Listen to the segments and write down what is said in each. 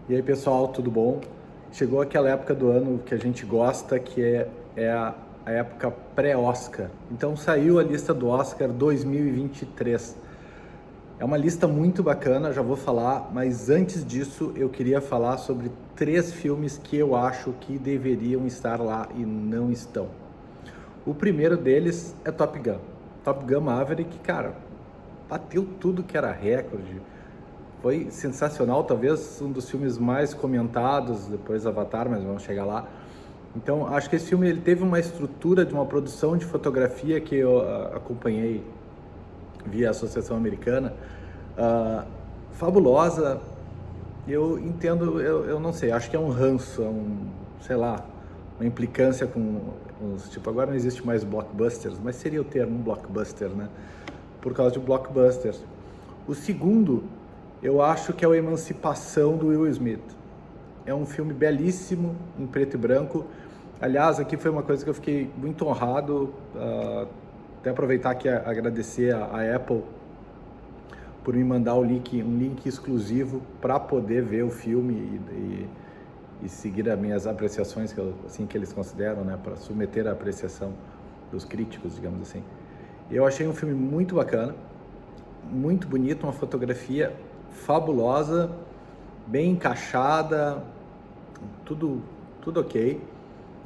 E aí, pessoal, tudo bom? Chegou aquela época do ano que a gente gosta, que é a época pré-Oscar. Então saiu a lista do Oscar 2023. É uma lista muito bacana, já vou falar, mas antes disso eu queria falar sobre 3 filmes que eu acho que deveriam estar lá e não estão. O primeiro deles é Top Gun. Top Gun Maverick, cara, bateu tudo que era recorde. Foi sensacional, talvez um dos filmes mais comentados, depois Avatar, mas vamos chegar lá. Então, acho que esse filme ele teve uma estrutura de uma produção de fotografia que eu acompanhei via Associação Americana, fabulosa. Eu entendo, eu não sei, acho que é um ranço, sei lá, uma implicância com os, tipo, agora não existe mais blockbusters, mas seria o termo blockbuster, né? Por causa de blockbusters. O segundo, eu acho que é a Emancipação do Will Smith. É um filme belíssimo, em preto e branco. Aliás, aqui foi uma coisa que eu fiquei muito honrado, até aproveitar aqui agradecer a Apple por me mandar um link exclusivo para poder ver o filme e seguir as minhas apreciações, assim que eles consideram, né, para submeter a apreciação dos críticos, digamos assim. Eu achei um filme muito bacana, muito bonito, uma fotografia fabulosa, bem encaixada, tudo ok.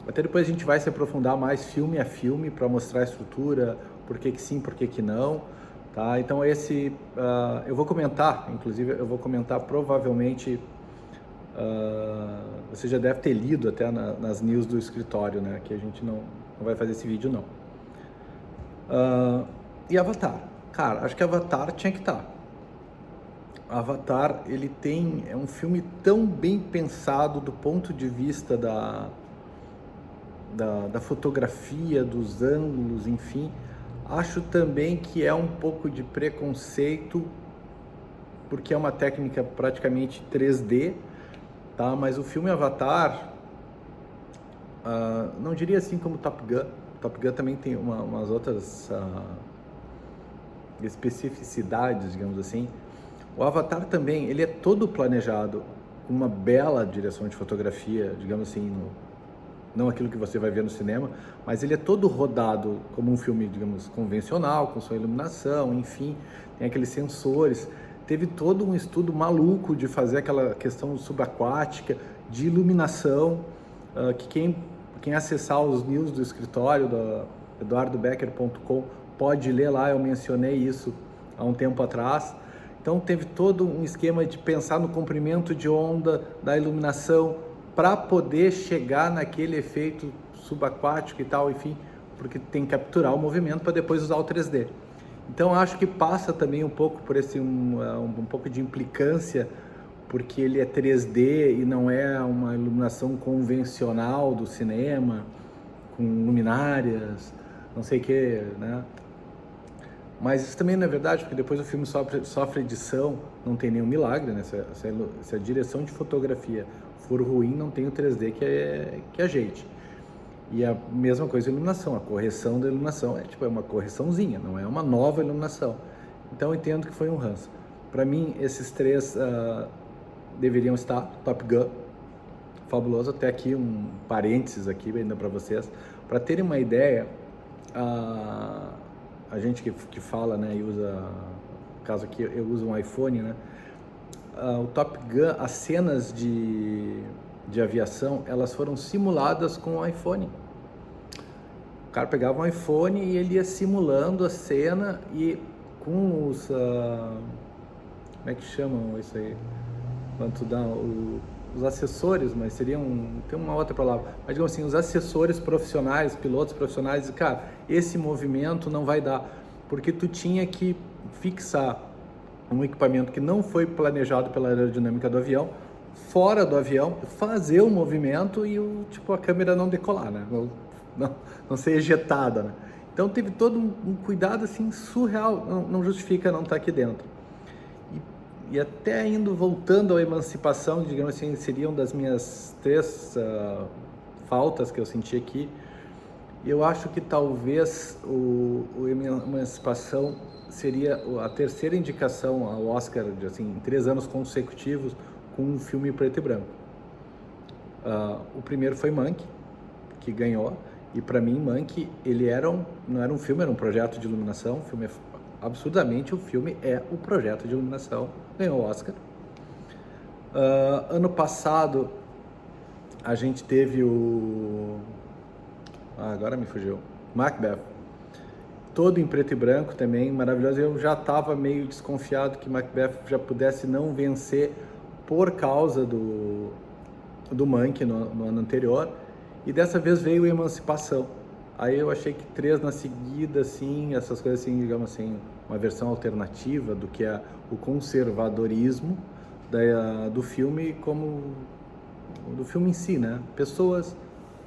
Até depois a gente vai se aprofundar mais filme a filme para mostrar a estrutura, por que que sim, por que que não, tá? Então eu vou comentar, inclusive eu vou comentar provavelmente, você já deve ter lido até nas news do escritório, né? Que a gente não vai fazer esse vídeo não. E Avatar, cara, acho que Avatar tinha que estar. Avatar, é um filme tão bem pensado do ponto de vista da fotografia, dos ângulos, enfim. Acho também que é um pouco de preconceito, porque é uma técnica praticamente 3D, tá? Mas o filme Avatar, não diria assim como Top Gun. Top Gun também tem umas outras especificidades, digamos assim. O Avatar também, ele é todo planejado com uma bela direção de fotografia, digamos assim, não aquilo que você vai ver no cinema, mas ele é todo rodado como um filme, digamos, convencional, com sua iluminação, enfim, tem aqueles sensores. Teve todo um estudo maluco de fazer aquela questão subaquática, de iluminação, que quem acessar os news do escritório, do eduardobecker.com, pode ler lá, eu mencionei isso há um tempo atrás. Então teve todo um esquema de pensar no comprimento de onda da iluminação para poder chegar naquele efeito subaquático e tal, enfim, porque tem que capturar o movimento para depois usar o 3D. Então acho que passa também um pouco por um pouco de implicância, porque ele é 3D e não é uma iluminação convencional do cinema, com luminárias, não sei o que, né? Mas isso também não é verdade, porque depois o filme sofre edição, não tem nenhum milagre, né? Se a direção de fotografia for ruim, não tem o 3D que ajeite. E a mesma coisa a iluminação, a correção da iluminação é uma correçãozinha, não é uma nova iluminação. Então eu entendo que foi um ranço. Para mim, esses 3 deveriam estar. Top Gun, fabuloso. Até aqui um parênteses aqui ainda para vocês, para terem uma ideia. A gente que fala, né, e usa, no caso aqui eu uso um iPhone, né, o Top Gun, as cenas de aviação, elas foram simuladas com o iPhone. O cara pegava um iPhone e ele ia simulando a cena e com os, como é que chamam isso aí? Quando dá os assessores, mas tem uma outra palavra, mas digamos assim, os assessores profissionais, pilotos profissionais, e cara, esse movimento não vai dar, porque tu tinha que fixar um equipamento que não foi planejado pela aerodinâmica do avião, fora do avião, fazer o movimento e a câmera não decolar, né? Não ser ejetada, né? Então teve todo um cuidado assim surreal, não justifica não estar aqui dentro. E até voltando à emancipação, digamos assim, seriam das minhas 3 faltas que eu senti aqui. Eu acho que talvez o Emancipação seria a terceira indicação ao Oscar, assim, em 3 anos consecutivos, com um filme preto e branco. O primeiro foi Mank, que ganhou, e para mim Mank, ele não era um filme, era um projeto de iluminação. O filme absurdamente, o filme é o projeto de iluminação, ganhou o Oscar. Ano passado a gente teve agora me fugiu, Macbeth, todo em preto e branco também, maravilhoso. Eu já estava meio desconfiado que Macbeth já pudesse não vencer por causa do Mank no ano anterior, e dessa vez veio Emancipação. Aí eu achei que 3 na seguida, assim, essas coisas assim, digamos assim, uma versão alternativa do que é o conservadorismo do filme, como do filme em si, né? Pessoas,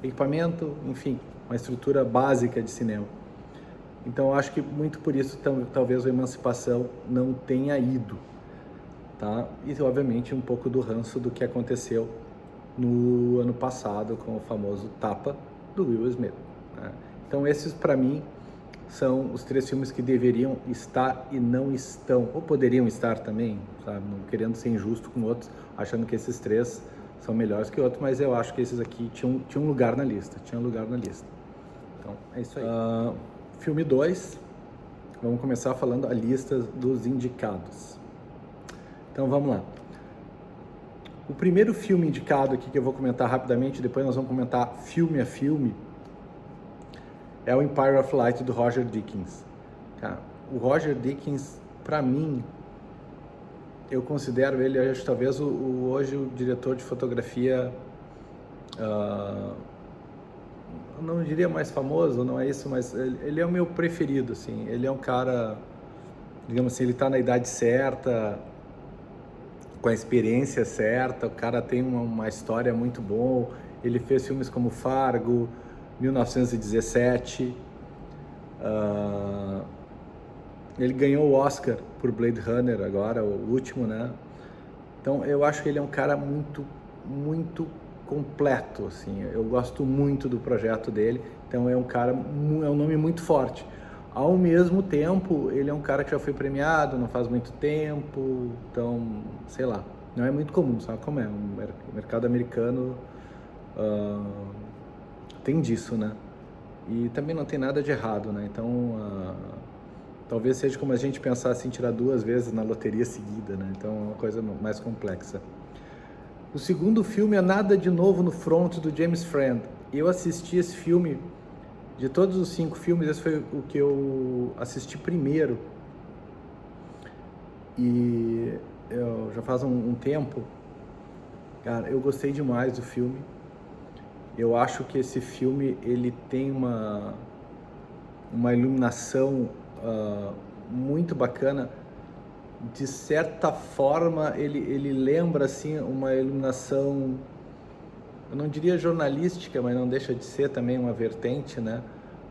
equipamento, enfim, uma estrutura básica de cinema. Então eu acho que muito por isso talvez a Emancipação não tenha ido, tá? E obviamente um pouco do ranço do que aconteceu no ano passado com o famoso tapa do Will Smith, né? Então esses para mim são os 3 filmes que deveriam estar e não estão, ou poderiam estar também, sabe? Não querendo ser injusto com outros, achando que esses 3 são melhores que outros, mas eu acho que esses aqui tinham lugar na lista, Então é isso aí. Filme 2, vamos começar falando a lista dos indicados. Então vamos lá. O primeiro filme indicado aqui que eu vou comentar rapidamente, depois nós vamos comentar filme a filme, é o Empire of Light do Roger Deakins. Cara, o Roger Deakins, para mim, eu considero ele, acho, talvez hoje o diretor de fotografia, não diria mais famoso, não é isso, mas ele é o meu preferido, assim. Ele é um cara, digamos assim, ele está na idade certa, com a experiência certa, o cara tem uma história muito boa. Ele fez filmes como Fargo, 1917, ele ganhou o Oscar por Blade Runner agora, o último, né? Então eu acho que ele é um cara muito, muito completo, assim. Eu gosto muito do projeto dele, então é um nome muito forte. Ao mesmo tempo, ele é um cara que já foi premiado, não faz muito tempo, então, sei lá, não é muito comum, sabe como é? O mercado americano tem disso, né? E também não tem nada de errado, né? Então, talvez seja como a gente pensar assim, tirar 2 vezes na loteria seguida, né? Então, é uma coisa mais complexa. O segundo filme é Nada de Novo no Front, do James Friend. Eu assisti esse filme, de todos os 5 filmes, esse foi o que eu assisti primeiro. E eu já faz um tempo, cara, eu gostei demais do filme. Eu acho que esse filme, ele tem uma iluminação muito bacana. De certa forma, ele lembra, assim, uma iluminação, eu não diria jornalística, mas não deixa de ser também uma vertente, né?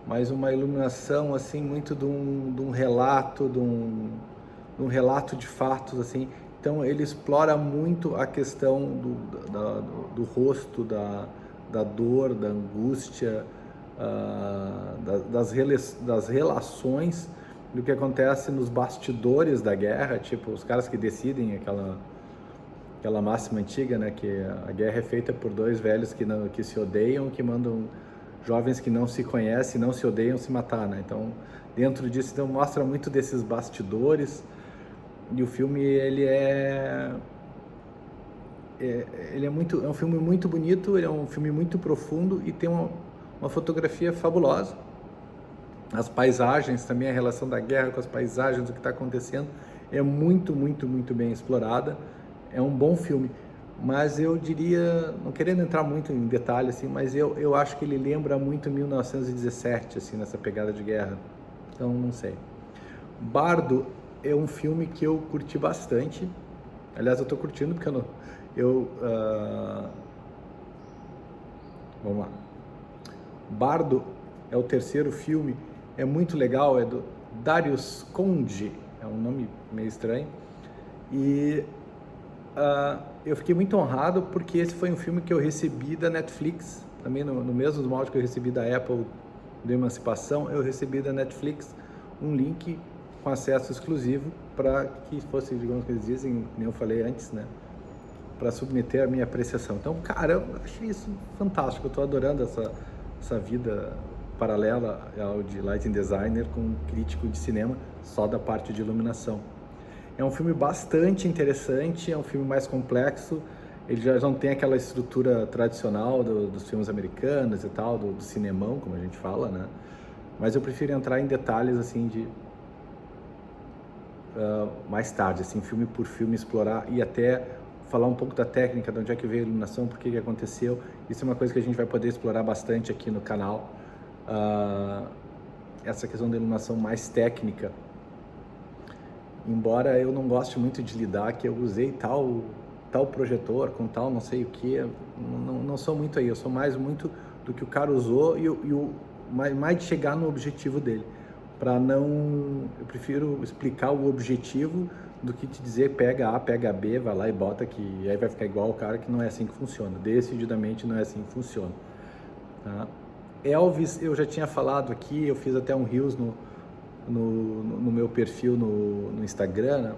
Mas uma iluminação, assim, muito de um relato, de um relato de fatos, assim. Então, ele explora muito a questão do rosto, da dor, da angústia, das relações, do que acontece nos bastidores da guerra, tipo os caras que decidem aquela máxima antiga, né, que a guerra é feita por 2 velhos que se odeiam, que mandam jovens que não se conhecem, não se odeiam, se matar, né? Então, dentro disso, então, mostra muito desses bastidores. E o filme, ele é um filme muito bonito, ele é um filme muito profundo e tem uma fotografia fabulosa. As paisagens também, a relação da guerra com as paisagens, o que está acontecendo, é muito, muito, muito bem explorada. É um bom filme, mas eu diria, não querendo entrar muito em detalhe, assim, mas eu acho que ele lembra muito 1917, assim, nessa pegada de guerra. Então, não sei. Bardo é um filme que eu curti bastante. Aliás, eu estou curtindo porque vamos lá. Bardo é o 3º filme. É muito legal, é do Darius Khondji, é um nome meio estranho, e eu fiquei muito honrado porque esse foi um filme que eu recebi da Netflix, também no mesmo molde que eu recebi da Apple do Emancipação, eu recebi da Netflix um link com acesso exclusivo para que fosse, digamos que eles dizem, como eu falei antes, né, para submeter a minha apreciação. Então, cara, eu achei isso fantástico. Eu estou adorando essa vida paralela ao de lighting designer com um crítico de cinema só da parte de iluminação. É um filme bastante interessante, é um filme mais complexo. Ele já não tem aquela estrutura tradicional dos filmes americanos e tal, do cinemão, como a gente fala, né? Mas eu prefiro entrar em detalhes, assim, de mais tarde, assim, filme por filme, explorar e até falar um pouco da técnica, de onde é que veio a iluminação, por que aconteceu. Isso é uma coisa que a gente vai poder explorar bastante aqui no canal. Essa questão da iluminação mais técnica. Embora eu não goste muito de lidar, que eu usei tal projetor com tal não sei o que, não sou muito aí, eu sou mais muito do que o cara usou e mais de chegar no objetivo dele. Eu prefiro explicar o objetivo do que te dizer pega A, pega B, vai lá e bota que aí vai ficar igual o cara, que não é assim que funciona. Decididamente não é assim que funciona. Tá? Elvis, eu já tinha falado aqui, eu fiz até um Reels no meu perfil no Instagram, né?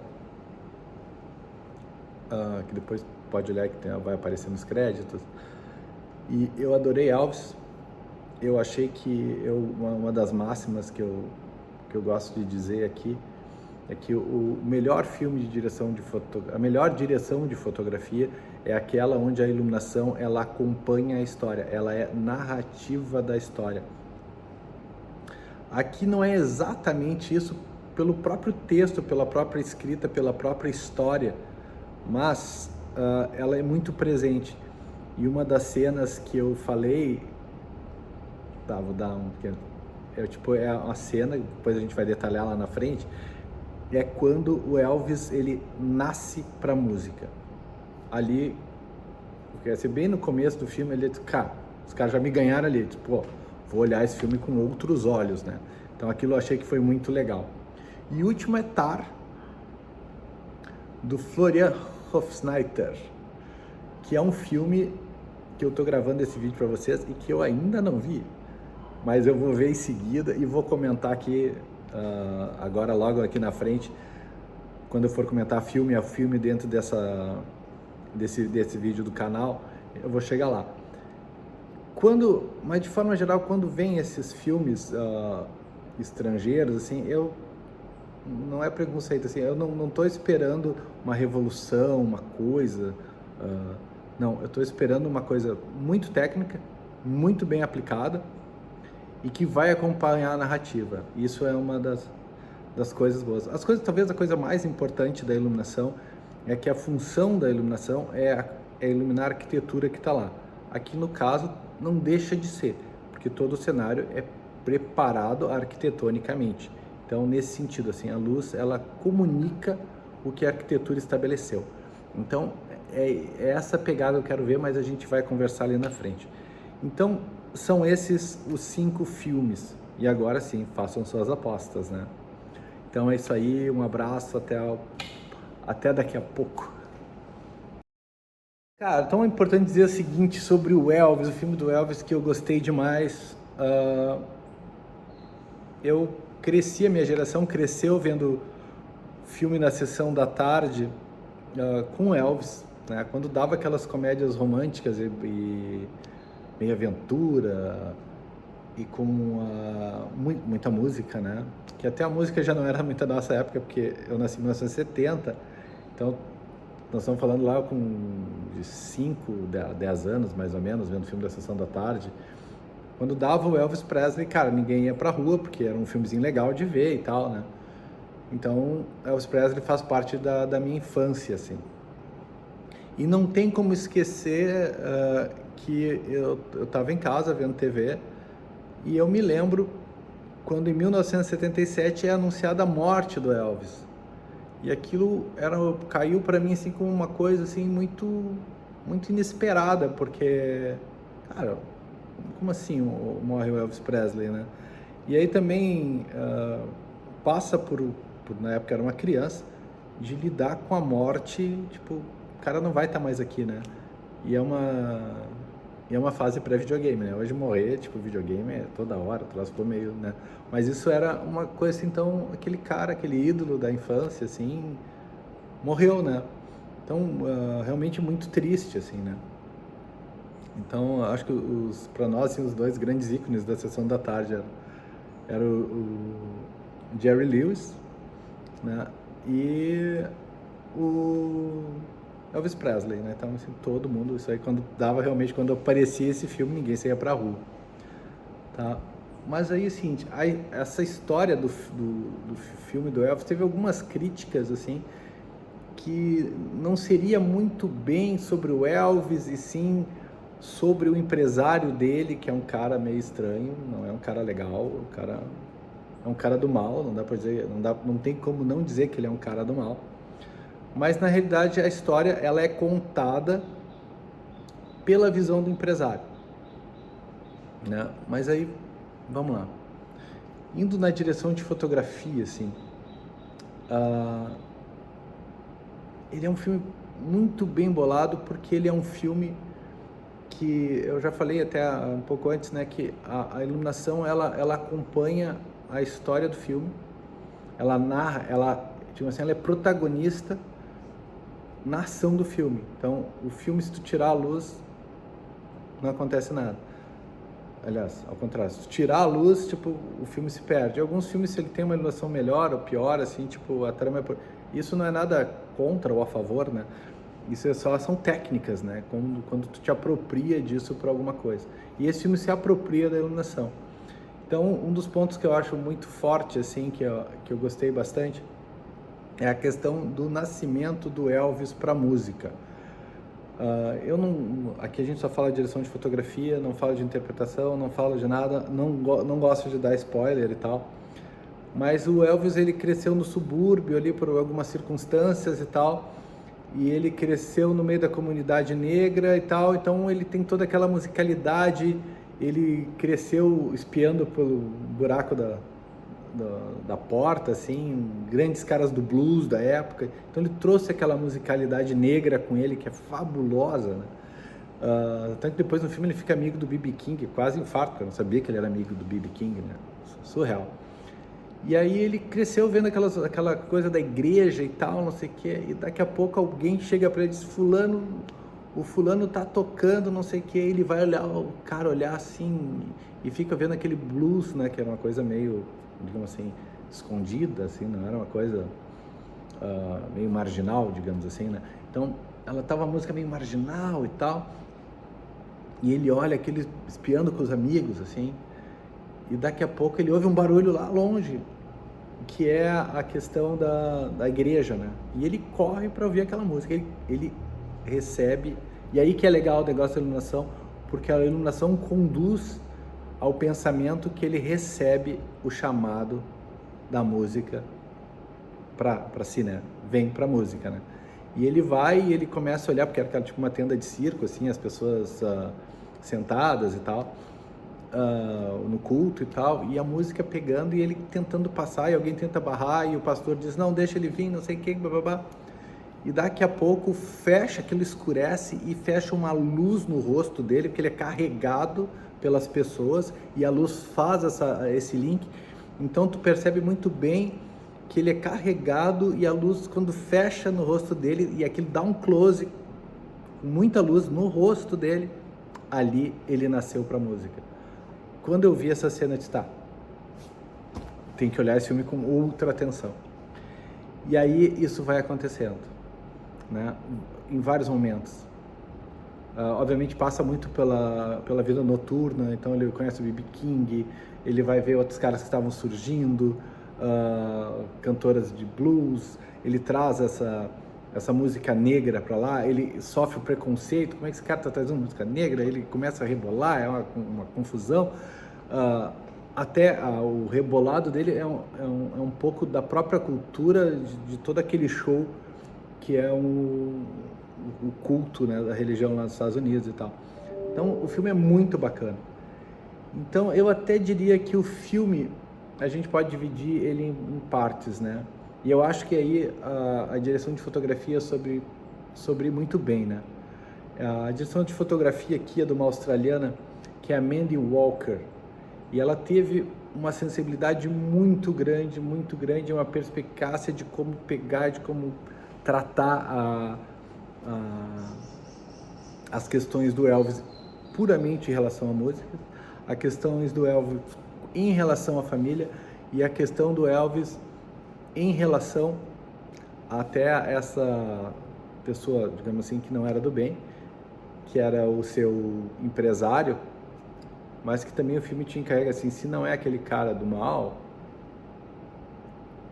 Que depois pode olhar que vai aparecer nos créditos. E eu adorei Elvis. Eu achei que uma das máximas que eu gosto de dizer aqui é que o melhor filme de direção a melhor direção de fotografia é aquela onde a iluminação ela acompanha a história, ela é narrativa da história. Aqui não é exatamente isso pelo próprio texto, pela própria escrita, pela própria história, mas ela é muito presente. E uma das cenas que eu falei, vou dar um pequeno, é uma cena, depois a gente vai detalhar lá na frente, é quando o Elvis ele nasce para música. Ali, porque assim, bem no começo do filme, ele diz, cara, os caras já me ganharam ali, tipo, vou olhar esse filme com outros olhos, né? Então aquilo eu achei que foi muito legal. E o último é Tar, do Florian Hofstadter, que é um filme que eu tô gravando esse vídeo para vocês e que eu ainda não vi, mas eu vou ver em seguida e vou comentar aqui agora logo aqui na frente, quando eu for comentar filme a filme dentro desse vídeo do canal, eu vou chegar lá. Mas de forma geral, quando vem esses filmes estrangeiros, assim, não é preconceito, assim, eu não estou esperando uma revolução, uma coisa, não, eu estou esperando uma coisa muito técnica, muito bem aplicada e que vai acompanhar a narrativa. Isso é uma das coisas boas. Talvez a coisa mais importante da iluminação é que a função da iluminação é iluminar a arquitetura que está lá. Aqui no caso não deixa de ser, porque todo o cenário é preparado arquitetonicamente. Então, nesse sentido, assim, a luz ela comunica o que a arquitetura estabeleceu. Então, é essa pegada que eu quero ver, mas a gente vai conversar ali na frente. Então, são esses os 5 filmes. E agora sim, façam suas apostas, né? Então é isso aí, um abraço, até daqui a pouco. Cara, então é importante dizer o seguinte sobre o Elvis, o filme do Elvis, que eu gostei demais. A minha geração cresceu vendo filme na sessão da tarde com Elvis, né? Quando dava aquelas comédias românticas e meio aventura e com muita música, né? Que até a música já não era muito da nossa época, porque eu nasci em 1970, então nós estamos falando lá de 5, 10 anos mais ou menos, vendo o filme da Sessão da Tarde. Quando dava o Elvis Presley, cara, ninguém ia pra rua, porque era um filmezinho legal de ver e tal, né? Então, Elvis Presley faz parte da minha infância, assim. E não tem como esquecer que eu estava em casa vendo TV e eu me lembro quando em 1977 é anunciada a morte do Elvis. E aquilo caiu para mim assim como uma coisa assim muito inesperada, porque, cara, como assim morre o Elvis Presley, né? E aí também passa na época era uma criança, de lidar com a morte, tipo, o cara não vai estar mais aqui, né? E é uma fase pré-videogame, né? Hoje morrer, tipo, videogame é toda hora, o troço ficou meio, né? Mas isso era uma coisa assim, então, aquele cara, aquele ídolo da infância, assim, morreu, né? Então, realmente muito triste, assim, né? Então, acho que para nós, assim, os dois grandes ícones da Sessão da Tarde eram o Jerry Lewis, né? E o Elvis Presley, né? Então, assim, todo mundo, isso aí quando aparecia esse filme, ninguém saía pra rua, tá? Mas aí, assim, essa história do filme do Elvis teve algumas críticas, assim, que não seria muito bem sobre o Elvis, e sim sobre o empresário dele, que é um cara meio estranho, não é um cara legal, o cara é um cara do mal, não dá pra dizer, não tem como não dizer que ele é um cara do mal. Mas na realidade a história ela é contada pela visão do empresário, né? Mas aí, vamos lá. Indo na direção de fotografia, assim, ele é um filme muito bem bolado, porque ele é um filme que eu já falei até um pouco antes, né, que a iluminação ela acompanha a história do filme, ela narra, tipo assim, ela é protagonista na ação do filme. Então, o filme, se tu tirar a luz, não acontece nada. Aliás, ao contrário, se tu tirar a luz, tipo, o filme se perde. Alguns filmes, se ele tem uma iluminação melhor ou pior, assim, tipo, a trama isso não é nada contra ou a favor, né? Isso são técnicas, né? Quando tu te apropria disso para alguma coisa. E esse filme se apropria da iluminação. Então, um dos pontos que eu acho muito forte, assim, que eu gostei bastante, é a questão do nascimento do Elvis para música. Aqui a gente só fala de direção de fotografia, não fala de interpretação, não fala de nada, não gosto de dar spoiler e tal. Mas o Elvis, ele cresceu no subúrbio ali por algumas circunstâncias e tal, e ele cresceu no meio da comunidade negra e tal, então ele tem toda aquela musicalidade, ele cresceu espiando pelo buraco da porta, assim, grandes caras do blues da época, então ele trouxe aquela musicalidade negra com ele, que é fabulosa, né? Tanto que depois no filme ele fica amigo do B.B. King, quase infarto, porque eu não sabia que ele era amigo do B.B. King, né? Surreal. E aí ele cresceu vendo aquela coisa da igreja e tal, não sei o quê, e daqui a pouco alguém chega para ele e diz, o fulano tá tocando, não sei o quê, ele vai olhar, o cara olhar assim, e fica vendo aquele blues, né, que era uma coisa meio, digamos assim, escondida, assim, não era uma coisa meio marginal, digamos assim, né. Então, ela tava a música meio marginal e tal, e ele olha aquele espiando com os amigos, assim, e daqui a pouco ele ouve um barulho lá longe, que é a questão da igreja, né? E ele corre para ouvir aquela música, ele recebe, e aí que é legal o negócio da iluminação, porque a iluminação conduz ao pensamento que ele recebe o chamado da música para si, né? Vem para a música, né? E ele vai e ele começa a olhar, porque era tipo uma tenda de circo, assim, as pessoas sentadas e tal, no culto e tal, e a música pegando e ele tentando passar, e alguém tenta barrar, e o pastor diz, não, deixa ele vir, não sei o que, blá. E daqui a pouco fecha, aquilo escurece e fecha uma luz no rosto dele, porque ele é carregado pelas pessoas, e a luz faz esse link. Então tu percebe muito bem que ele é carregado, e a luz, quando fecha no rosto dele, e aquilo dá um close, com muita luz no rosto dele, ali ele nasceu para música. Quando eu vi essa cena, eu disse, tá, tem que olhar esse filme com ultra atenção. E aí isso vai acontecendo, né, em vários momentos. Obviamente passa muito pela vida noturna, então ele conhece o B.B. King, ele vai ver outros caras que estavam surgindo, cantoras de blues, ele traz essa música negra para lá, ele sofre o preconceito, como é que esse cara está trazendo música negra? Ele começa a rebolar, é uma confusão, até o rebolado dele é um pouco da própria cultura de todo aquele show que é o culto, né, da religião lá nos Estados Unidos e tal. Então o filme é muito bacana. Então eu até diria que o filme a gente pode dividir ele em partes, né? E eu acho que aí a direção de fotografia sobre muito bem, né? A direção de fotografia aqui é de uma australiana, que é a Mandy Walker, e ela teve uma sensibilidade muito grande, uma perspicácia de como pegar, de como tratar as questões do Elvis puramente em relação à música, as questões do Elvis em relação à família e a questão do Elvis em relação até essa pessoa, digamos assim, que não era do bem, que era o seu empresário, mas que também o filme te encarrega assim, se não é aquele cara do mal,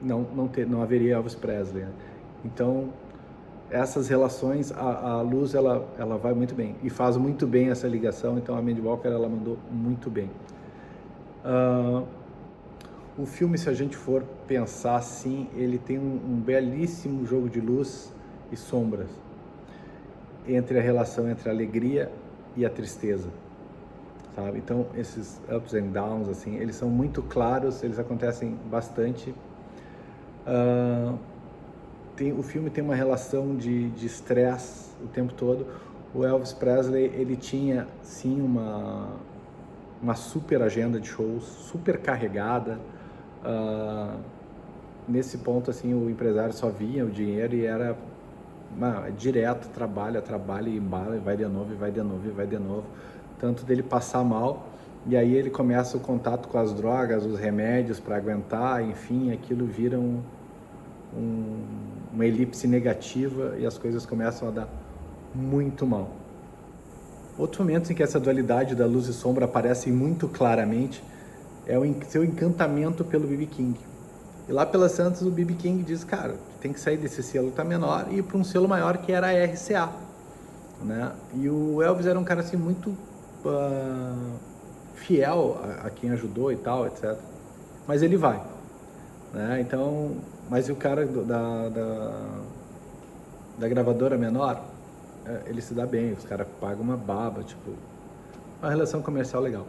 não haveria Elvis Presley, né? Então, essas relações, a Luz, ela vai muito bem, e faz muito bem essa ligação, então a Mandy Walker, ela mandou muito bem. O filme, se a gente for pensar assim, ele tem um belíssimo jogo de luz e sombras, entre a relação entre a alegria e a tristeza, sabe? Então, esses ups and downs, assim, eles são muito claros, eles acontecem bastante. O filme tem uma relação de estresse o tempo todo. O Elvis Presley, ele tinha, sim, uma super agenda de shows, super carregada. Nesse ponto, assim, o empresário só via o dinheiro e era direto, trabalha e embala, e vai de novo, e vai de novo, e vai de novo. Tanto dele passar mal, e aí ele começa o contato com as drogas, os remédios para aguentar, enfim, aquilo vira uma elipse negativa e as coisas começam a dar muito mal. Outro momento em que essa dualidade da luz e sombra aparece muito claramente é o seu encantamento pelo B.B. King. E lá pelas Santas o B.B. King diz, cara, tem que sair desse selo que tá menor e ir para um selo maior que era a RCA, né? E o Elvis era um cara assim muito fiel a quem ajudou e tal, etc. Mas ele vai, né? Então, mas o cara da gravadora menor, ele se dá bem, os caras pagam uma baba, tipo, uma relação comercial legal.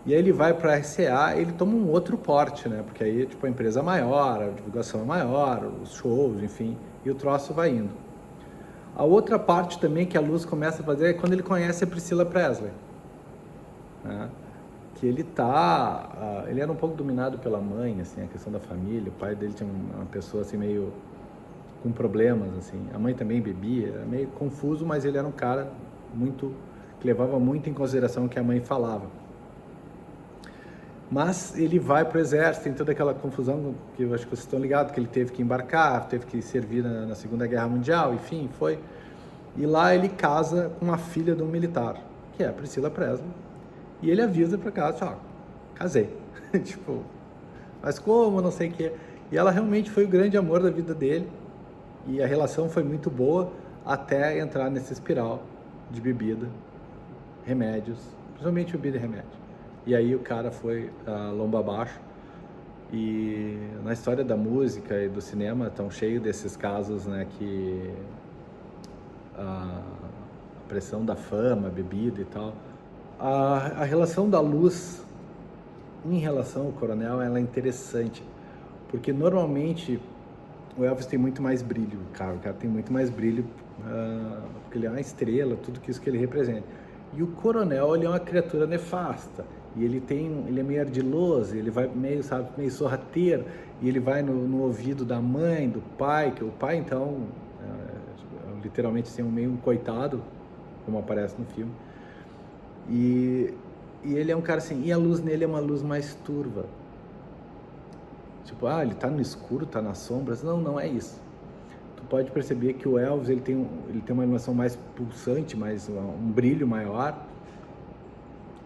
E aí ele vai para a RCA, ele toma um outro porte, né? Porque aí, tipo, a empresa é maior, a divulgação é maior, os shows, enfim, e o troço vai indo. A outra parte também que a Luz começa a fazer é quando ele conhece a Priscilla Presley, né? Que ele ele era um pouco dominado pela mãe, assim, a questão da família. O pai dele tinha uma pessoa assim meio com problemas, assim. A mãe também bebia, era meio confuso, mas ele era um cara que levava muito em consideração o que a mãe falava. Mas ele vai para o exército, tem toda aquela confusão que eu acho que vocês estão ligados, que ele teve que embarcar, teve que servir na Segunda Guerra Mundial, enfim, foi. E lá ele casa com a filha de um militar, que é a Priscilla Presley. E ele avisa para casa, casei. Tipo, mas como, não sei o quê. E ela realmente foi o grande amor da vida dele. E a relação foi muito boa até entrar nessa espiral de bebida, remédios, principalmente bebida e remédio. E aí o cara foi lomba abaixo. E na história da música e do cinema estão cheios desses casos, né, que a pressão da fama, a bebida e tal. A relação da Luz em relação ao Coronel, ela é interessante, porque normalmente o Elvis tem muito mais brilho, cara. O cara tem muito mais brilho, porque ele é uma estrela, tudo isso que ele representa. E o Coronel, ele é uma criatura nefasta. E ele é meio ardiloso, ele vai meio sorrateiro, e ele vai no ouvido da mãe, do pai, que o pai, então, literalmente assim, meio um coitado, como aparece no filme. E ele é um cara assim, e a luz nele é uma luz mais turva. Tipo, ele tá no escuro, tá nas sombras. Não é isso. Tu pode perceber que o Elvis, ele tem uma iluminação mais pulsante, um brilho maior.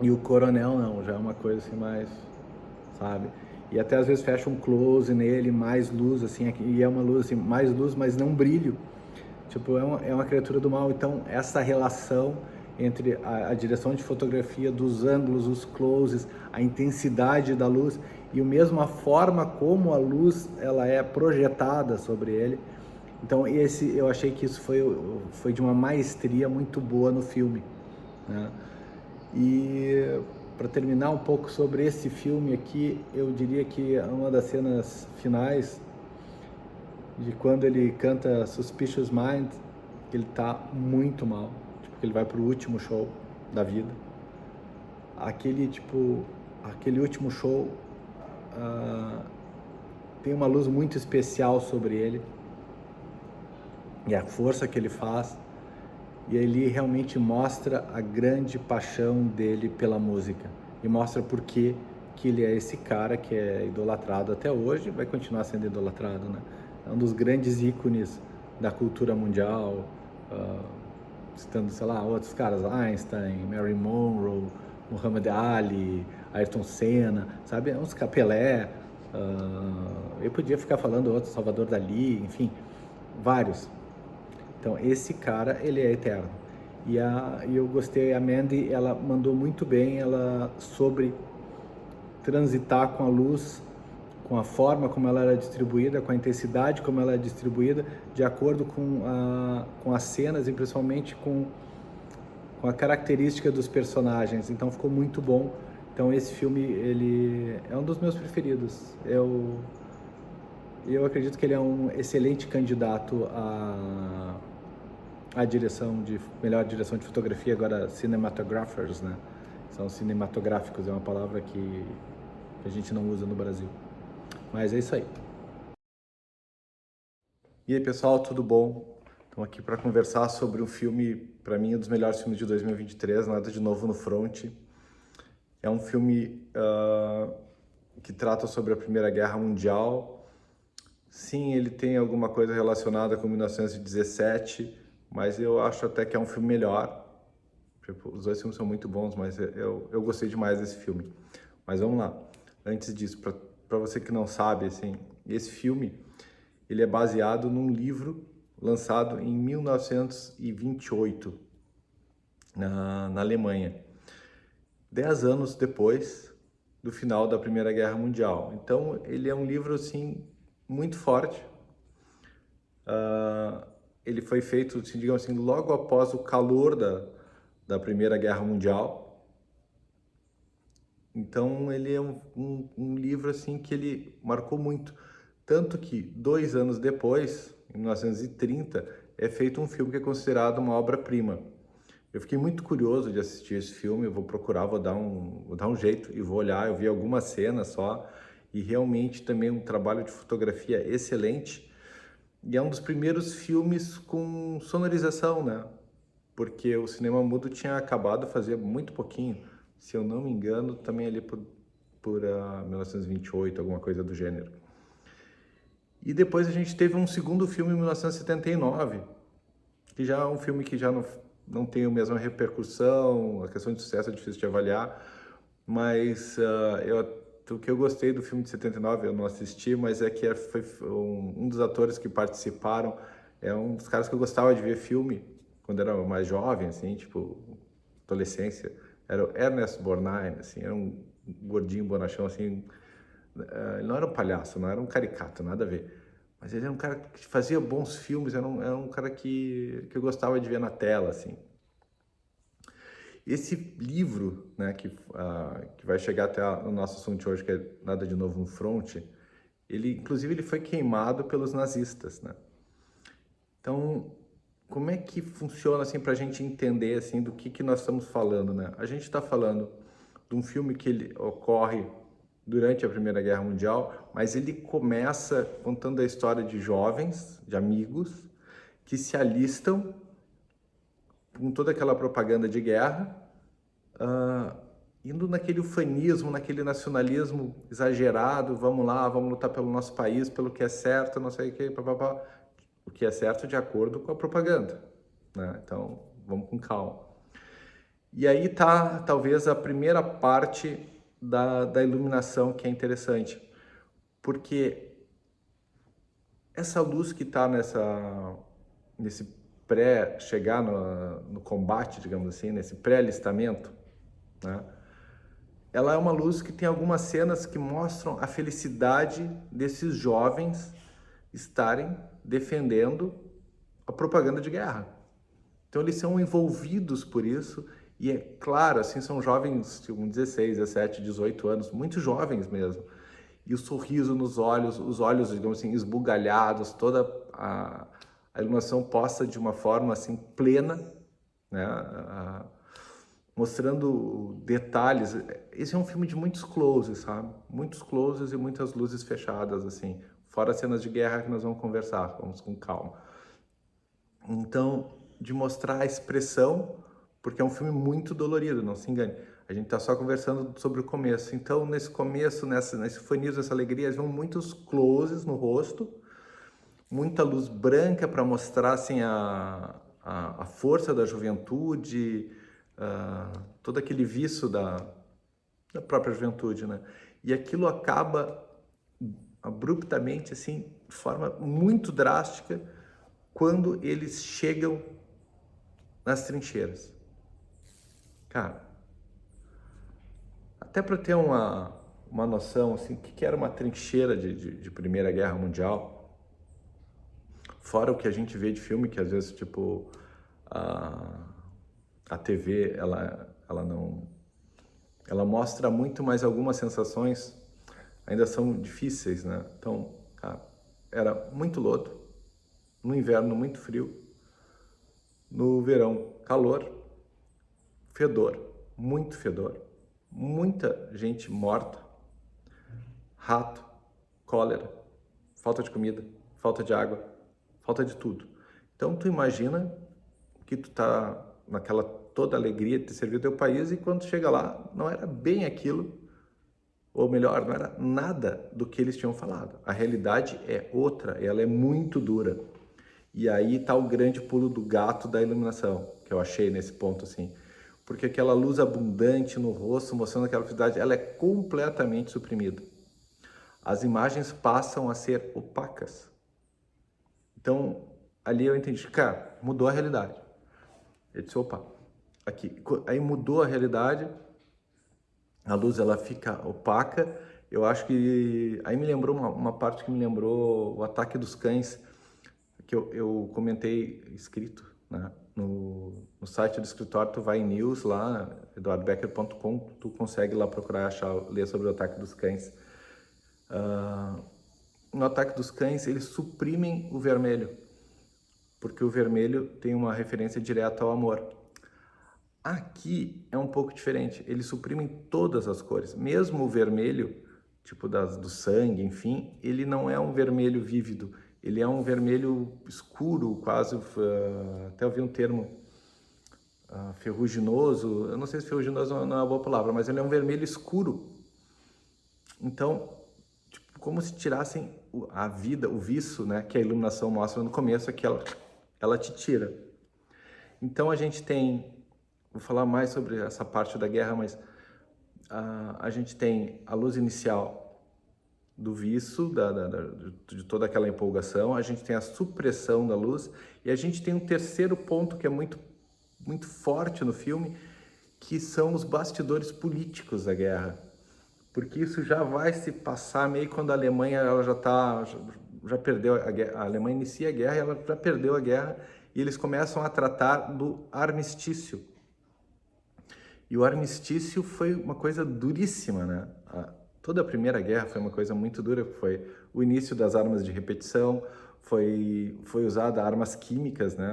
E o Coronel não, já é uma coisa assim mais, sabe? E até às vezes fecha um close nele, mais luz, assim, e é uma luz assim, mais luz, mas não brilho. Tipo, é uma criatura do mal. Então, essa relação entre a direção de fotografia, dos ângulos, os closes, a intensidade da luz e mesmo a forma como a luz ela é projetada sobre ele. Então, eu achei que isso foi de uma maestria muito boa no filme, né? E para terminar um pouco sobre esse filme aqui, eu diria que uma das cenas finais de quando ele canta Suspicious Mind, ele tá muito mal, tipo, ele vai pro último show da vida. Aquele último show tem uma luz muito especial sobre ele, e a força que ele faz, E ele realmente mostra a grande paixão dele pela música e mostra por que ele é esse cara que é idolatrado até hoje e vai continuar sendo idolatrado, né? É um dos grandes ícones da cultura mundial, citando, sei lá, outros caras, Einstein, Marilyn Monroe, Muhammad Ali, Ayrton Senna, sabe? Uns Pelé, eu podia ficar falando outros, Salvador Dalí, enfim, vários. Então, esse cara, ele é eterno. E eu gostei, a Mandy, ela mandou muito bem ela sobre transitar com a luz, com a forma como ela era distribuída, com a intensidade como ela é distribuída, de acordo com as cenas e principalmente com a característica dos personagens. Então ficou muito bom. Então esse filme, ele é um dos meus preferidos. Eu acredito que ele é um excelente candidato à melhor direção de fotografia, agora cinematographers, né? São cinematográficos, é uma palavra que a gente não usa no Brasil. Mas é isso aí. E aí, pessoal, tudo bom? Estamos aqui para conversar sobre um filme, para mim, um dos melhores filmes de 2023, Nada de Novo no Front. É um filme que trata sobre a Primeira Guerra Mundial. Sim, ele tem alguma coisa relacionada com 1917, mas eu acho até que é um filme melhor. Os dois filmes são muito bons, mas eu gostei demais desse filme. Mas vamos lá. Antes disso, para você que não sabe, assim, esse filme ele é baseado num livro lançado em 1928 na Alemanha, 10 anos depois do final da Primeira Guerra Mundial. Então ele é um livro assim muito forte. Ele foi feito, assim, digamos assim, logo após o calor da Primeira Guerra Mundial. Então ele é um livro assim que ele marcou muito, tanto que 2 anos depois, em 1930, é feito um filme que é considerado uma obra-prima. Eu fiquei muito curioso de assistir esse filme, eu vou procurar, vou dar um jeito e vou olhar. Eu vi algumas cenas só e realmente também um trabalho de fotografia excelente. E é um dos primeiros filmes com sonorização, né? Porque o cinema mudo tinha acabado fazia muito pouquinho, se eu não me engano, também ali por 1928, alguma coisa do gênero. E depois a gente teve um segundo filme em 1979, que já é um filme que já não tem a mesma repercussão, a questão de sucesso é difícil de avaliar, mas o que eu gostei do filme de 79, eu não assisti, mas é que foi um dos atores que participaram, é um dos caras que eu gostava de ver filme quando era mais jovem, assim, tipo, adolescência, era o Ernest Borgnine, assim, era um gordinho, bonachão, assim, ele não era um palhaço, não era um caricato, nada a ver, mas ele era um cara que fazia bons filmes, era um cara que eu gostava de ver na tela, assim. Esse livro, né, que vai chegar até o nosso assunto de hoje, que é Nada de Novo no Front, inclusive, ele foi queimado pelos nazistas, né? Então, como é que funciona, assim, para a gente entender, assim, do que nós estamos falando, né? A gente está falando de um filme que ele ocorre durante a Primeira Guerra Mundial, mas ele começa contando a história de jovens, de amigos, que se alistam com toda aquela propaganda de guerra, indo naquele ufanismo, naquele nacionalismo exagerado, vamos lá, vamos lutar pelo nosso país, pelo que é certo, não sei o que, papapá. O que é certo de acordo com a propaganda, né? Então, vamos com calma. E aí tá, talvez, a primeira parte da iluminação que é interessante, porque essa luz que está nesse chegar no combate, digamos assim, nesse pré-alistamento, né? Ela é uma luz que tem algumas cenas que mostram a felicidade desses jovens estarem defendendo a propaganda de guerra. Então eles são envolvidos por isso e é claro, assim, são jovens com 16, 17, 18 anos, muito jovens mesmo. E o sorriso nos olhos, os olhos, digamos assim, esbugalhados, toda a iluminação posta de uma forma assim plena, né? Mostrando detalhes. Esse é um filme de muitos closes, sabe? Muitos closes e muitas luzes fechadas, assim. Fora cenas de guerra que nós vamos conversar, vamos com calma. Então, de mostrar a expressão, porque é um filme muito dolorido, não se engane. A gente está só conversando sobre o começo. Então, nesse começo, nesse fanismo, nessa alegria, eles vão muitos closes no rosto, muita luz branca para mostrar assim, a força da juventude, todo aquele vício da própria juventude, né? E aquilo acaba abruptamente, assim, de forma muito drástica, quando eles chegam nas trincheiras. Cara, até para ter uma noção, assim, o que era uma trincheira de Primeira Guerra Mundial, fora o que a gente vê de filme, que às vezes, tipo, a TV, ela não... Ela mostra muito, mas algumas sensações ainda são difíceis, né? Então, cara, era muito lodo, no inverno muito frio, no verão calor, fedor, muito fedor, muita gente morta, rato, cólera, falta de comida, falta de água, falta de tudo. Então tu imagina que tu tá naquela toda alegria de ter servido teu país e quando chega lá não era bem aquilo, ou melhor, não era nada do que eles tinham falado. A realidade é outra, ela é muito dura. E aí tá o grande pulo do gato da iluminação, que eu achei nesse ponto assim. Porque aquela luz abundante no rosto, mostrando aquela felicidade, ela é completamente suprimida. As imagens passam a ser opacas. Então, ali eu entendi, cara, mudou a realidade. Eu disse, opa, aqui. Aí mudou a realidade, a luz ela fica opaca. Eu acho que... Aí me lembrou uma parte que me lembrou o Ataque dos Cães, que eu comentei escrito, né? No site do escritório, tu vai em news lá, eduardobecker.com, tu consegue lá procurar, achar, ler sobre o Ataque dos Cães. No Ataque dos Cães, eles suprimem o vermelho, porque o vermelho tem uma referência direta ao amor. Aqui é um pouco diferente, eles suprimem todas as cores, mesmo o vermelho, tipo do sangue, enfim, ele não é um vermelho vívido, ele é um vermelho escuro, quase, até eu vi um termo, ferruginoso, eu não sei se ferruginoso não é uma boa palavra, mas ele é um vermelho escuro. Então, tipo, como se tirassem a vida, o vício, né, que a iluminação mostra no começo, é que ela te tira. Então a gente tem, vou falar mais sobre essa parte da guerra, mas a gente tem a luz inicial do vício, de toda aquela empolgação, a gente tem a supressão da luz e a gente tem um terceiro ponto que é muito, muito forte no filme, que são os bastidores políticos da guerra. Porque isso já vai se passar meio quando a Alemanha ela já perdeu a guerra. A Alemanha inicia a guerra e ela já perdeu a guerra e eles começam a tratar do armistício. E o armistício foi uma coisa duríssima, né? Toda a Primeira Guerra foi uma coisa muito dura, foi o início das armas de repetição, foi usada armas químicas, né?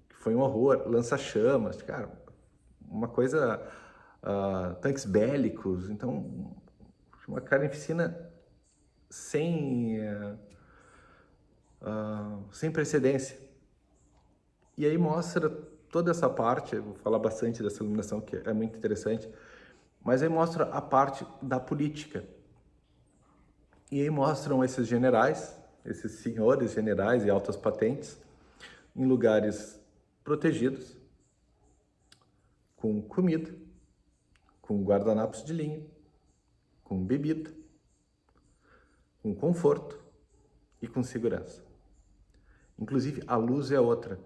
Foi um horror, lança-chamas, cara, uma coisa, tanques bélicos, então uma carnificina sem precedência. E aí mostra toda essa parte, eu vou falar bastante dessa iluminação que é muito interessante, mas aí mostra a parte da política. E aí mostram esses generais, esses senhores generais e altas patentes, em lugares protegidos, com comida, com guardanapos de linho, com bebida, com conforto e com segurança. Inclusive, a luz é outra,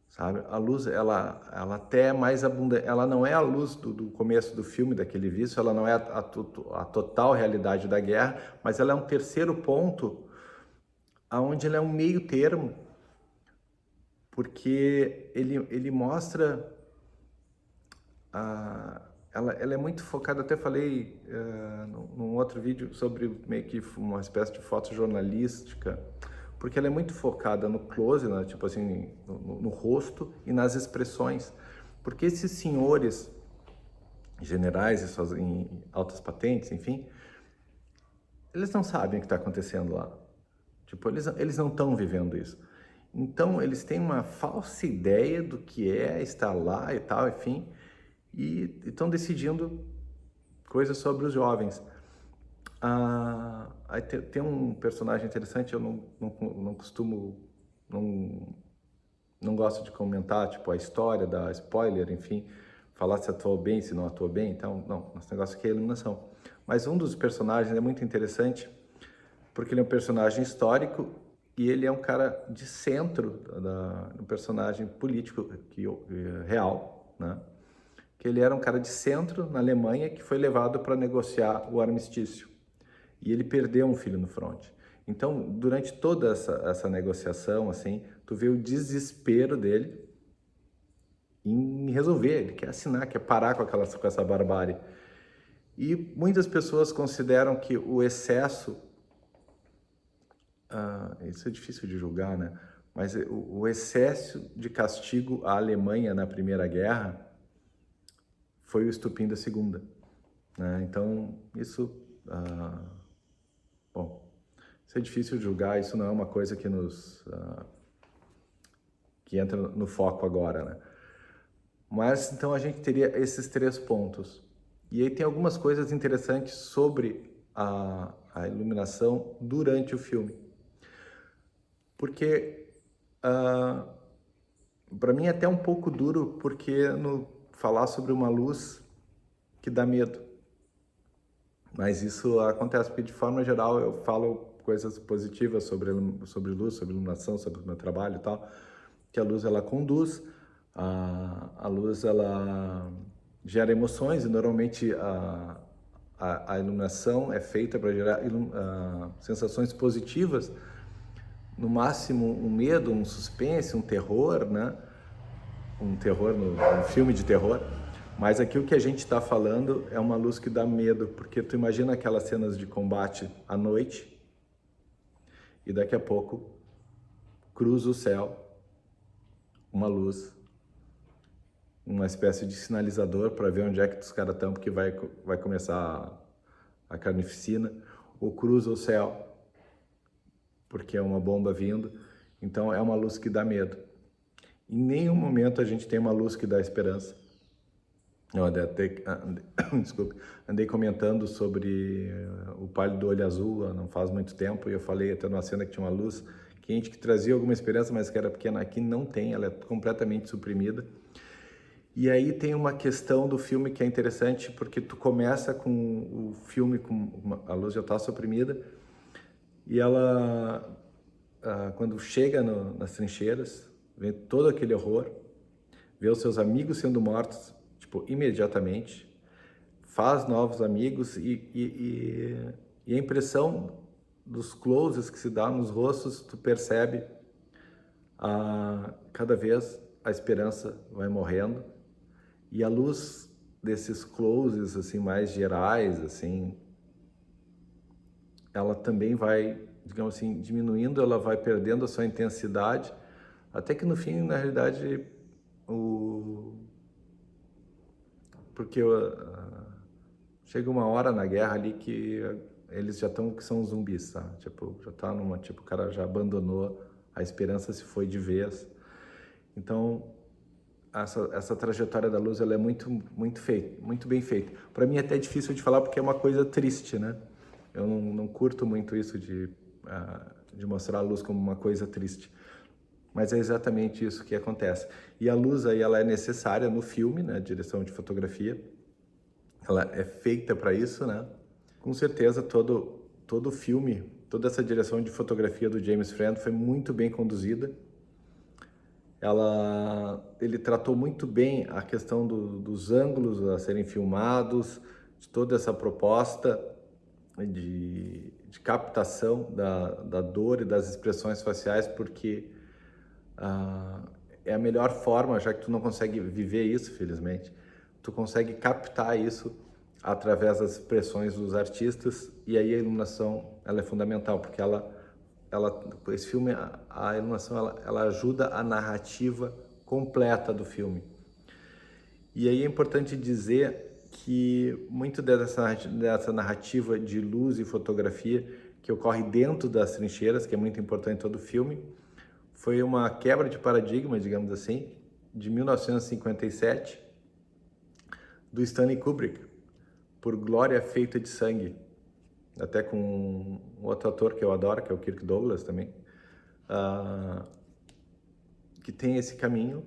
sabe? A luz, ela até é mais abundante, ela não é a luz do começo do filme, daquele vício, ela não é a total realidade da guerra, mas ela é um terceiro ponto, onde ela é um meio termo, porque ele mostra... Ela é muito focada, até falei num outro vídeo sobre meio que uma espécie de fotojornalística, porque ela é muito focada no close, né, tipo assim, no rosto e nas expressões, porque esses senhores generais em altas patentes, enfim, eles não sabem o que está acontecendo lá, tipo, eles não estão vivendo isso. Então eles têm uma falsa ideia do que é estar lá e tal, enfim, e estão decidindo coisas sobre os jovens. Aí tem um personagem interessante, eu não costumo, não gosto de comentar, tipo, a história, dar spoiler, enfim, falar se atuou bem, se não atuou bem, então, não, nosso negócio aqui é a iluminação. Mas um dos personagens é muito interessante, porque ele é um personagem histórico e ele é um cara de centro, um personagem político real, né? Que ele era um cara de centro na Alemanha que foi levado para negociar o armistício. E ele perdeu um filho no fronte. Então, durante toda essa negociação, assim, tu vê o desespero dele em resolver. Ele quer assinar, quer parar com essa barbárie. E muitas pessoas consideram que o excesso, isso é difícil de julgar, né? Mas o excesso de castigo à Alemanha na Primeira Guerra foi o estupim da Segunda, né? Então, isso... bom, isso é difícil de julgar, isso não é uma coisa que que entra no foco agora, né? Mas, então, a gente teria esses 3 pontos. E aí tem algumas coisas interessantes sobre a iluminação durante o filme. Porque, para mim, é até um pouco duro, porque falar sobre uma luz que dá medo. Mas isso acontece, porque de forma geral eu falo coisas positivas sobre luz, sobre iluminação, sobre o meu trabalho e tal, que a luz ela conduz, a luz ela gera emoções e normalmente a iluminação é feita para gerar sensações positivas, no máximo um medo, um suspense, um terror, né? Um terror no filme de terror. Mas aqui o que a gente está falando é uma luz que dá medo, porque tu imagina aquelas cenas de combate à noite e daqui a pouco cruza o céu uma luz, uma espécie de sinalizador para ver onde é que os caras estão, porque vai começar a carnificina, ou cruza o céu porque é uma bomba vindo. Então é uma luz que dá medo. Em nenhum momento a gente tem uma luz que dá esperança. Eu desculpe, andei comentando sobre o Pálido do Olho Azul não faz muito tempo, e eu falei até numa cena que tinha uma luz quente que trazia alguma esperança, mas que era pequena. Aqui não tem, ela é completamente suprimida. E aí tem uma questão do filme que é interessante, porque tu começa com o filme com a luz já está suprimida, e ela, quando chega nas trincheiras, vê todo aquele horror, vê os seus amigos sendo mortos, tipo, imediatamente, faz novos amigos e a impressão dos closes que se dá nos rostos, tu percebe cada vez a esperança vai morrendo e a luz desses closes assim mais gerais, assim, ela também vai, digamos assim, diminuindo, ela vai perdendo a sua intensidade, até que no fim, na realidade, porque chega uma hora na guerra ali que eles já estão que são zumbis, tá? Tipo, já tá o cara já abandonou, a esperança se foi de vez. Então, essa trajetória da luz, ela é muito feita, muito bem feita. Para mim é até difícil de falar porque é uma coisa triste, né? Eu não curto muito isso de mostrar a luz como uma coisa triste. Mas é exatamente isso que acontece. E a luz aí, ela é necessária no filme, né? Direção de fotografia. Ela é feita para isso, né? Com certeza todo filme, toda essa direção de fotografia do James Friend foi muito bem conduzida. Ele tratou muito bem a questão dos ângulos a serem filmados, de toda essa proposta de captação da dor e das expressões faciais, porque é a melhor forma, já que tu não consegue viver isso, felizmente, tu consegue captar isso através das expressões dos artistas, e aí a iluminação ela é fundamental, porque esse filme, a iluminação ela ajuda a narrativa completa do filme. E aí é importante dizer que muito dessa narrativa de luz e fotografia que ocorre dentro das trincheiras, que é muito importante em todo o filme, foi uma quebra de paradigma, digamos assim, de 1957, do Stanley Kubrick, por Glória Feita de Sangue, até com um outro ator que eu adoro, que é o Kirk Douglas também, que tem esse caminho,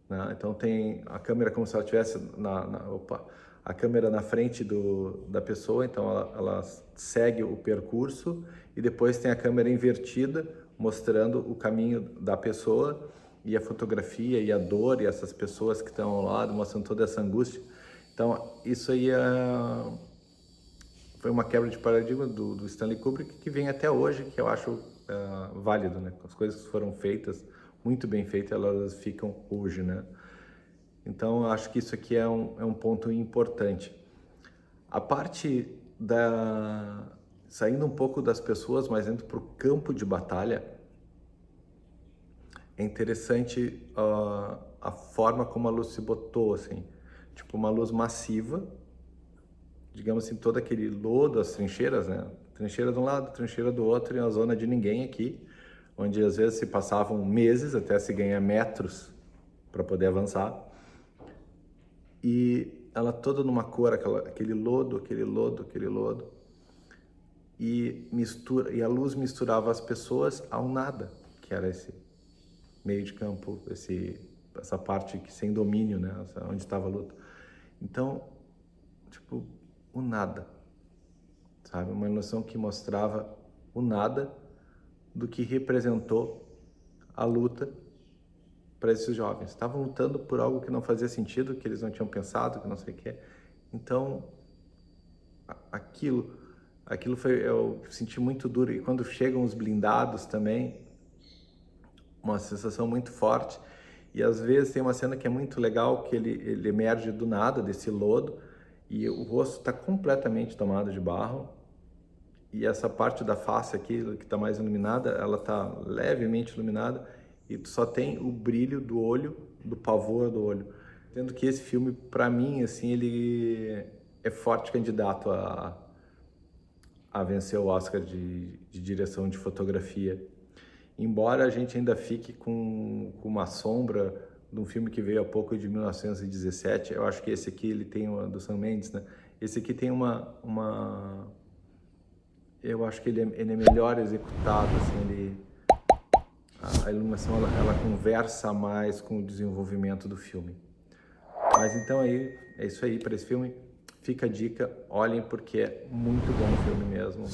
né? Então tem a câmera como se ela estivesse a câmera na frente da pessoa, então ela segue o percurso, e depois tem a câmera invertida mostrando o caminho da pessoa, e a fotografia e a dor e essas pessoas que estão ao lado mostrando toda essa angústia. Então isso aí foi uma quebra de paradigma do Stanley Kubrick, que vem até hoje, que eu acho válido, né? As coisas que foram feitas, muito bem feitas, elas ficam hoje, né? Então, eu acho que isso aqui é um ponto importante. A parte saindo um pouco das pessoas, mas indo para o campo de batalha, é interessante a forma como a luz se botou, assim. Tipo, uma luz massiva, digamos assim, todo aquele lodo, as trincheiras, né? Trincheira de um lado, trincheira do outro, e uma zona de ninguém aqui, onde às vezes se passavam meses até se ganhar metros para poder avançar. E ela toda numa cor, aquele lodo, e a luz misturava as pessoas ao nada, que era esse meio de campo, essa parte que sem domínio, né? Onde estava a luta. Então, tipo, o nada, sabe? Uma noção que mostrava o nada do que representou a luta para esses jovens. Estavam lutando por algo que não fazia sentido, que eles não tinham pensado, que não sei o que. Então, aquilo eu senti muito duro. E quando chegam os blindados também, uma sensação muito forte. E às vezes tem uma cena que é muito legal, que ele emerge do nada, desse lodo, e o rosto está completamente tomado de barro, e essa parte da face aqui, que está mais iluminada, ela está levemente iluminada, e tu só tem o brilho do olho, do pavor do olho. Tendo que esse filme, para mim, assim, ele é forte candidato a vencer o Oscar de direção de fotografia. Embora a gente ainda fique com uma sombra de um filme que veio há pouco, de 1917, eu acho que esse aqui, ele tem do Sam Mendes, né? Esse aqui tem eu acho que ele é melhor executado, assim, a iluminação ela conversa mais com o desenvolvimento do filme. Mas então aí, é isso aí para esse filme. Fica a dica, olhem, porque é muito bom o filme mesmo.